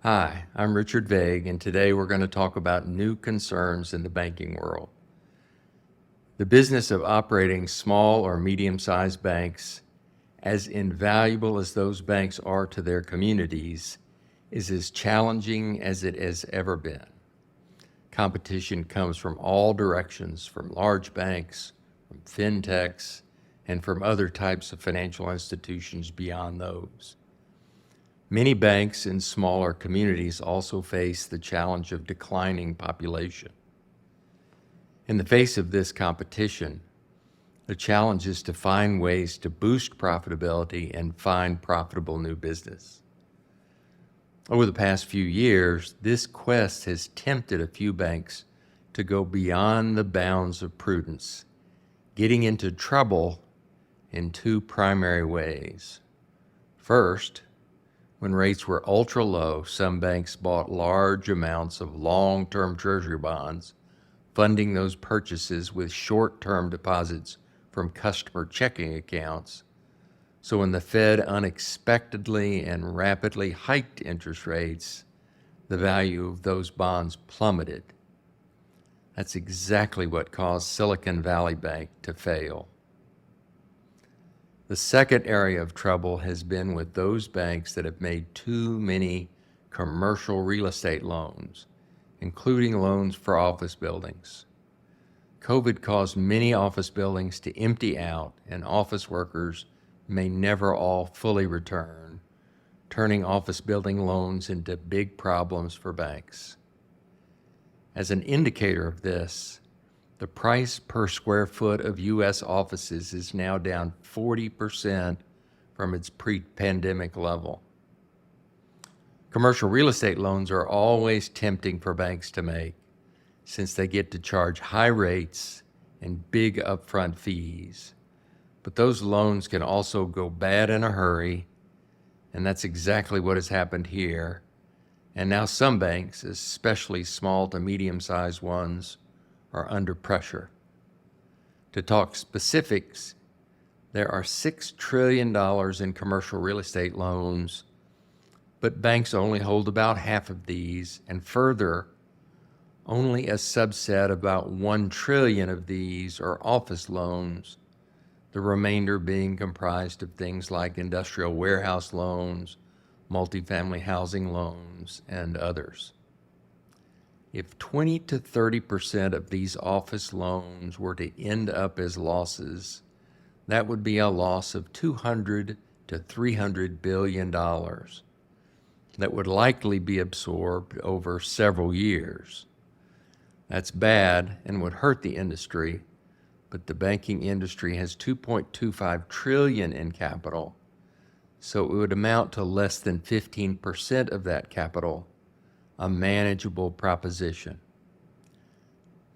Hi, I'm Richard Vague, and today we're going to talk about new concerns in the banking world. The business of operating small or medium-sized banks, as invaluable as those banks are to their communities, is as challenging as it has ever been. Competition comes from all directions, from large banks, from fintechs, and from other types of financial institutions beyond those. Many banks in smaller communities also face the challenge of declining population. In the face of this competition, the challenge is to find ways to boost profitability and find profitable new business. Over the past few years, this quest has tempted a few banks to go beyond the bounds of prudence, getting into trouble in two primary ways. First, when rates were ultra low, some banks bought large amounts of long-term treasury bonds, funding those purchases with short-term deposits from customer checking accounts. So when the Fed unexpectedly and rapidly hiked interest rates, the value of those bonds plummeted. That's exactly what caused Silicon Valley Bank to fail. The second area of trouble has been with those banks that have made too many commercial real estate loans, including loans for office buildings. COVID caused many office buildings to empty out, and office workers may never all fully return, turning office building loans into big problems for banks. As an indicator of this, the price per square foot of U.S. offices is now down 40% from its pre-pandemic level. Commercial real estate loans are always tempting for banks to make, since they get to charge high rates and big upfront fees. But those loans can also go bad in a hurry, and that's exactly what has happened here. And now some banks, especially small to medium-sized ones, are under pressure. To talk specifics, there are $6 trillion in commercial real estate loans, but banks only hold about half of these, and further, only a subset, about $1 trillion of these, are office loans, the remainder being comprised of things like industrial warehouse loans, multifamily housing loans, and others. If 20 to 30% of these office loans were to end up as losses, that would be a loss of $200 to $300 billion that would likely be absorbed over several years. That's bad and would hurt the industry, but the banking industry has $2.25 trillion in capital, so it would amount to less than 15% of that capital, a manageable proposition.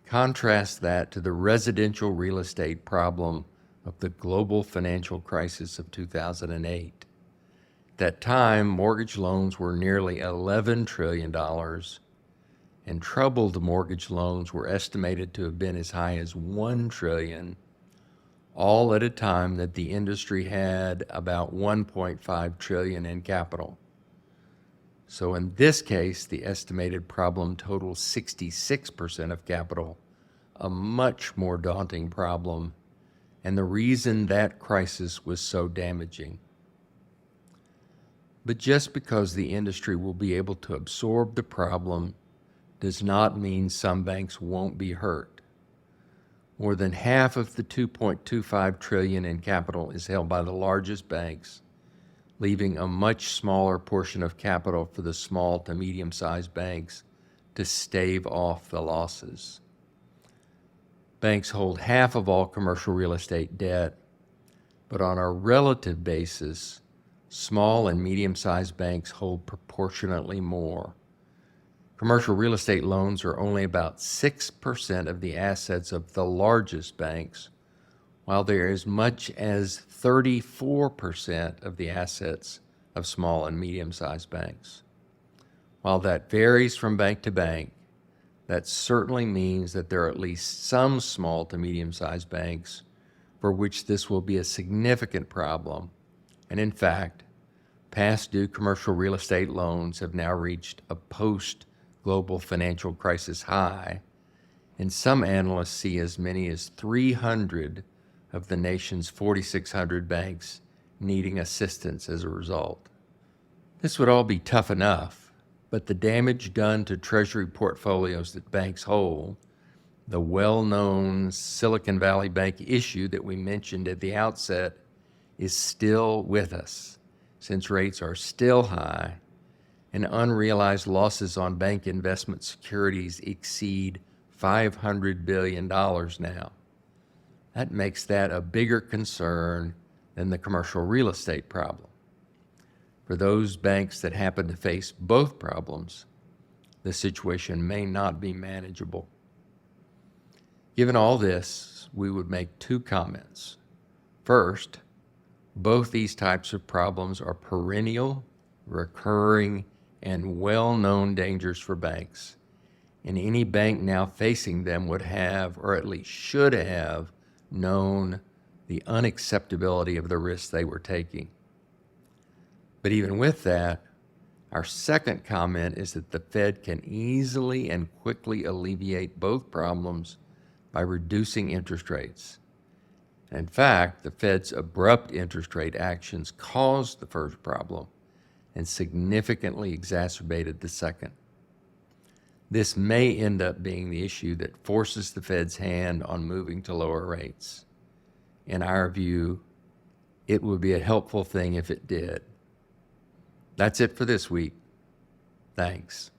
Contrast that to the residential real estate problem of the global financial crisis of 2008. At that time, mortgage loans were nearly $11 trillion, and troubled mortgage loans were estimated to have been as high as $1 trillion, all at a time that the industry had about $1.5 trillion in capital. So in this case, the estimated problem totals 66% of capital, a much more daunting problem, and the reason that crisis was so damaging. But just because the industry will be able to absorb the problem does not mean some banks won't be hurt. More than half of the $2.25 trillion in capital is held by the largest banks, leaving a much smaller portion of capital for the small to medium-sized banks to stave off the losses. Banks hold half of all commercial real estate debt, but on a relative basis, small and medium-sized banks hold proportionately more. Commercial real estate loans are only about 6% of the assets of the largest banks, while there is as much as 34% of the assets of small and medium-sized banks. While that varies from bank to bank, that certainly means that there are at least some small to medium-sized banks for which this will be a significant problem. And in fact, Past due commercial real estate loans have now reached a post-global financial crisis high, and some analysts see as many as 300 of the nation's 4,600 banks needing assistance as a result. This would all be tough enough, but the damage done to Treasury portfolios that banks hold, the well-known Silicon Valley Bank issue that we mentioned at the outset, is still with us, since rates are still high and unrealized losses on bank investment securities exceed $500 billion now. That makes that a bigger concern than the commercial real estate problem. For those banks that happen to face both problems, the situation may not be manageable. Given all this, we would make two comments. First, both these types of problems are perennial, recurring, and well-known dangers for banks, and any bank now facing them would have, or at least should have, known the unacceptability of the risks they were taking. But even with that, our second comment is that the Fed can easily and quickly alleviate both problems by reducing interest rates. In fact, the Fed's abrupt interest rate actions caused the first problem and significantly exacerbated the second. This may end up being the issue that forces the Fed's hand on moving to lower rates. In our view, it would be a helpful thing if it did. That's it for this week. Thanks.